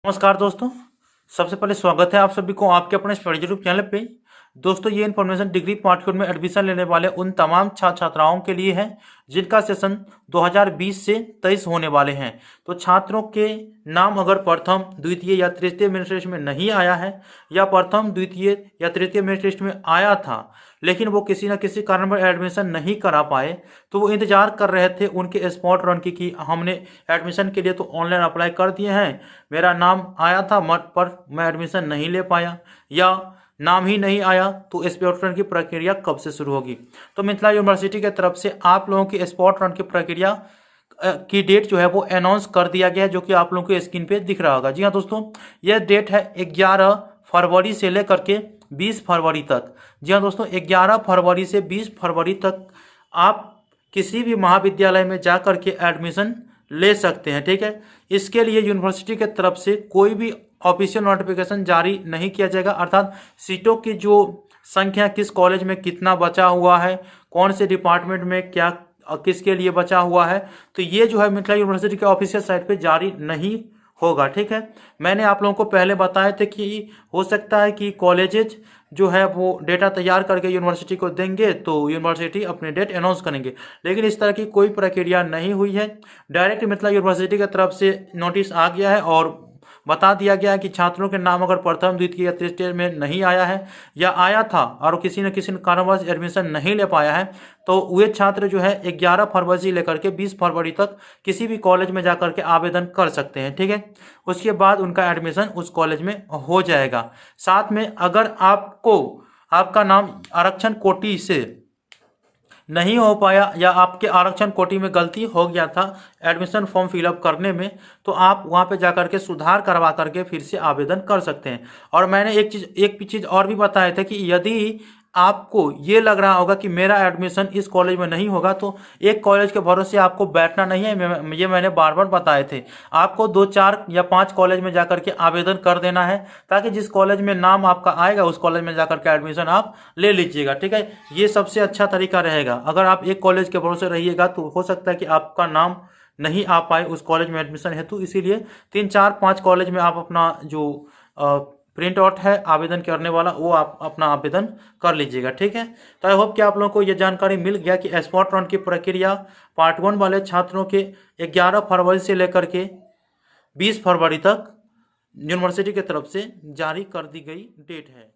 नमस्कार दोस्तों। सबसे पहले स्वागत है आप सभी को आपके अपने स्टडी यूट्यूब चैनल पे। दोस्तों ये इन्फॉर्मेशन डिग्री पार्ट में एडमिशन लेने वाले उन तमाम छात्र छात्राओं के लिए है जिनका सेशन 2020 से 23 होने वाले हैं। तो छात्रों के नाम अगर प्रथम द्वितीय या तृतीय मेरिट लिस्ट में नहीं आया है या प्रथम द्वितीय या तृतीय मेरिट लिस्ट में आया था लेकिन वो किसी न किसी कारण पर एडमिशन नहीं करा पाए, तो वो इंतजार कर रहे थे उनके स्पॉट रन की कि हमने एडमिशन के लिए तो ऑनलाइन अप्लाई कर दिए हैं, मेरा नाम आया था मत पर मैं एडमिशन नहीं ले पाया या नाम ही नहीं आया, तो स्पॉट रन की प्रक्रिया कब से शुरू होगी। तो मिथिला यूनिवर्सिटी की तरफ से आप लोगों की स्पॉट रन की प्रक्रिया की डेट जो है वो अनाउंस कर दिया गया है, जो कि आप लोगों को स्क्रीन पे दिख रहा होगा। जी हाँ दोस्तों, यह डेट है 11 फरवरी से लेकर के 20 फरवरी तक। जी हाँ दोस्तों, 11 फरवरी से 20 फरवरी तक आप किसी भी महाविद्यालय में जा कर के एडमिशन ले सकते हैं। ठीक है, इसके लिए यूनिवर्सिटी की तरफ से कोई भी ऑफिशियल नोटिफिकेशन जारी नहीं किया जाएगा, अर्थात सीटों की जो संख्या किस कॉलेज में कितना बचा हुआ है, कौन से डिपार्टमेंट में क्या किसके लिए बचा हुआ है, तो ये जो है मिथिला यूनिवर्सिटी के ऑफिशियल साइट पे जारी नहीं होगा। ठीक है, मैंने आप लोगों को पहले बताया था कि हो सकता है कि कॉलेजेज जो है वो डेटा तैयार करके यूनिवर्सिटी को देंगे तो यूनिवर्सिटी अपने डेट अनाउंस करेंगे, लेकिन इस तरह की कोई प्रक्रिया नहीं हुई है। डायरेक्ट मिथिला यूनिवर्सिटी की तरफ से नोटिस आ गया है और बता दिया गया है कि छात्रों के नाम अगर प्रथम द्वितीय या तृतीय में नहीं आया है या आया था और किसी न किसी कारणवश एडमिशन नहीं ले पाया है, तो वे छात्र जो है 11 फरवरी से लेकर के 20 फरवरी तक किसी भी कॉलेज में जाकर के आवेदन कर सकते हैं। ठीक है, उसके बाद उनका एडमिशन उस कॉलेज में हो जाएगा। साथ में अगर आपका नाम आरक्षण कोटि से नहीं हो पाया या आपके आरक्षण कोटि में गलती हो गया था एडमिशन फॉर्म फिलअप करने में, तो आप वहां पे जाकर के सुधार करवा करके फिर से आवेदन कर सकते हैं। और मैंने एक चीज़ और भी बताया था कि यदि आपको ये लग रहा होगा कि मेरा एडमिशन इस कॉलेज में नहीं होगा, तो एक कॉलेज के भरोसे आपको बैठना नहीं है। ये मैंने बार बार बताए थे, आपको 2 4 या 5 कॉलेज में जाकर के आवेदन कर देना है, ताकि जिस कॉलेज में नाम आपका आएगा उस कॉलेज में जाकर के एडमिशन आप ले लीजिएगा। ठीक है, ये सबसे अच्छा तरीका रहेगा। अगर आप एक कॉलेज के भरोसे रहिएगा तो हो सकता है कि आपका नाम नहीं आ पाए उस कॉलेज में एडमिशन हेतु, इसीलिए 3 4 5 कॉलेज में आप अपना जो प्रिंट आउट है आवेदन करने वाला वो आप अपना आवेदन कर लीजिएगा। ठीक है, तो आई होप कि आप लोगों को ये जानकारी मिल गया कि स्पॉट राउंड की प्रक्रिया पार्ट 1 वाले छात्रों के 11 फरवरी से लेकर के 20 फरवरी तक यूनिवर्सिटी की तरफ से जारी कर दी गई डेट है।